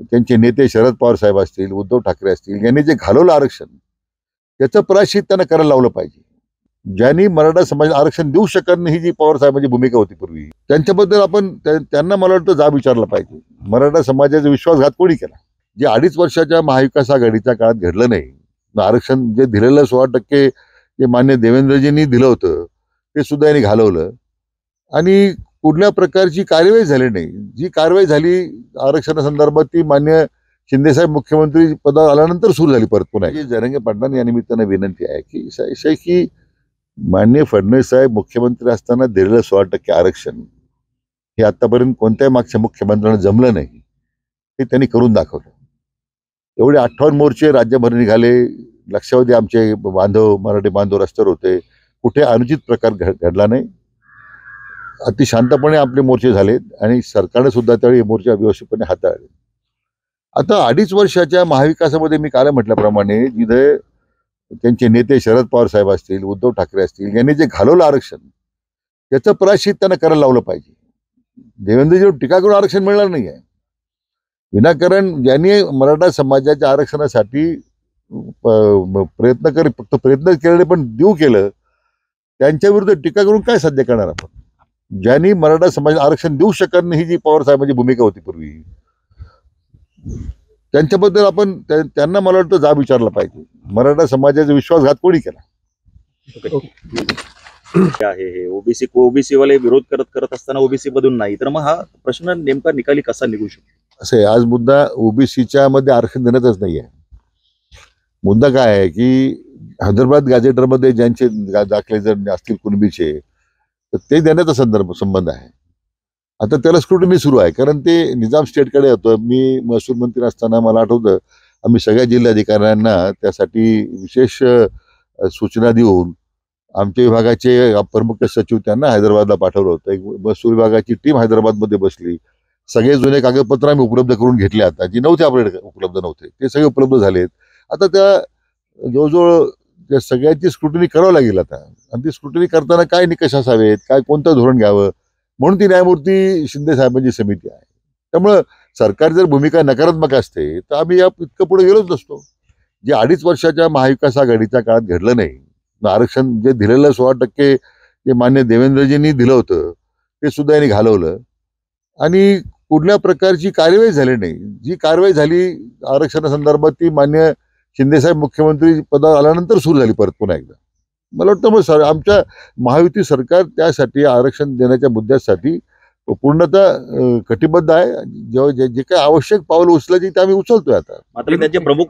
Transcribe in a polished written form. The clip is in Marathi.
त्यांचे नेते शरद पवार साहेब असतील, उद्धव ठाकरे असतील, यांनी जे घालवलं आरक्षण, त्याचं प्रायश्चित्त त्यांना करायला लावलं पाहिजे. ज्यांनी मराठा समाज आरक्षण देऊ शकत नाही, ही जी पवार साहेबांची भूमिका होती पूर्वी, त्यांच्याबद्दल आपण त्यांना मला वाटतं जाब विचारला पाहिजे. मराठा समाजाचा विश्वासघात कोणी केला? जे 2.5 वर्षाच्या महाविकास आघाडीच्या काळात घडलं नाही, आरक्षण जे दिलेलं 16% जे मान्य देवेंद्रजींनी दिलं होतं ते सुद्धा यांनी घालवलं आणि कुठल्या प्रकारची कार्यवाही झाली नाही. जी कारवाई झाली आरक्षणासंदर्भात ती मान्य शिंदेसाहेब मुख्यमंत्री पदावर आल्यानंतर सुरू झाली परत पुन्हा. जरंगे पाटलांना या निमित्तानं विनंती आहे की माननीय फडणवीस साहेब मुख्यमंत्री असताना दिलेलं 16% आरक्षण हे आतापर्यंत कोणत्याही मागच्या मुख्यमंत्र्यांना जमलं नाही, हे त्यांनी करून दाखवलं. एवढे 58 मोर्चे राज्यभर निघाले, लक्षावधी आमचे बांधव मराठी बांधव रस्त्यावर होते, कुठे अनुचित प्रकार घडला नाही. अति शांतपणे आपले मोर्चे झाले आणि सरकारने सुद्धा त्यावेळी मोर्चे व्यवस्थितपणे हाताळले. आता 2.5 वर्षाच्या महाविकासामध्ये मी काल म्हटल्याप्रमाणे जिथे त्यांचे नेते शरद पवार साहेब असतील, उद्धव ठाकरे असतील, यांनी जे घालवलं आरक्षण, त्याचं प्रायश्चित्त त्यांना करायला लावलं पाहिजे. देवेंद्रजीवर टीका करून आरक्षण मिळणार नाही आहे. विनाकारण ज्यांनी मराठा समाजाच्या आरक्षणासाठी फक्त प्रयत्न केले पण देऊ केलं, त्यांच्या विरुद्ध टीका करून काय साध्य करणार आपण? ज्यांनी मराठा समाज आरक्षण देऊ शकत नाही, ही जी पवार साहेबांची भूमिका होती पूर्वी, त्यांच्याबद्दल आपण त्यांना मला वाटतं जाब विचारला पाहिजे. मराठा समाजाचा विश्वासघात कोणी केला? आहे हे ओबीसी वाले विरोध करत असताना ओबीसी मधून नाही, तर मग हा प्रश्न नेमका निकाली कसा निघू शकतो? असं आज मुद्दा ओबीसीच्या मध्ये आरक्षण देण्यातच नाही आहे. मुद्दा काय आहे की हैदराबाद गॅझेटरमध्ये ज्यांचे दाखले जर असतील कुणबीचे, तर ते देण्याचा संबंध आहे. आता त्याला स्क्रुटिनी सुरू आहे, कारण ते निजाम स्टेटकडे होतं. मी महसूल मंत्री असताना मला आठवतं आम्ही सगळ्या जिल्हाधिकाऱ्यांना त्यासाठी विशेष सूचना देऊन आमच्या विभागाचे प्रमुख सचिव त्यांना हैदराबादला पाठवलं होतं. एक महसूल विभागाची टीम हैदराबादमध्ये बसली. सगळे जुने कागदपत्र आम्ही उपलब्ध करून घेतले. आता जी नव्हते आपल्याकडे उपलब्ध नव्हते ते सगळे उपलब्ध झालेत. आता त्या जवळजवळ त्या सगळ्याची स्क्रुटिनी करावं लागेल आता. आणि ती स्क्रुटिनी करताना काय निकष असावेत, काय कोणतं धोरण घ्यावं, म्हणून ती न्यायमूर्ती शिंदे साहेबांची समिती आहे. त्यामुळं सरकार जर भूमिका नकारात्मक असते तर आम्ही या इतकं पुढे गेलोच नसतो. जे 2.5 वर्षाच्या महाविकास आघाडीच्या काळात घडलं नाही, आरक्षण जे दिलेलं 16% जे मान्य देवेंद्रजींनी दिलं होतं ते सुद्धा यांनी घालवलं आणि कुठल्या प्रकारची कार्यवाही झाली नाही. जी कारवाई झाली आरक्षणासंदर्भात ती मान्य शिंदेसाहेब मुख्यमंत्री पदावर आल्यानंतर सुरू झाली परत पुन्हा एकदा. मला वाटतं मग आमच्या महायुती सरकार त्यासाठी आरक्षण देण्याच्या मुद्द्यासाठी पूर्णतः कटिबद्ध आहे. जे काही आवश्यक पावलं उचलायची ते आम्ही उचलतोय आता. मात्र त्याचे प्रमुख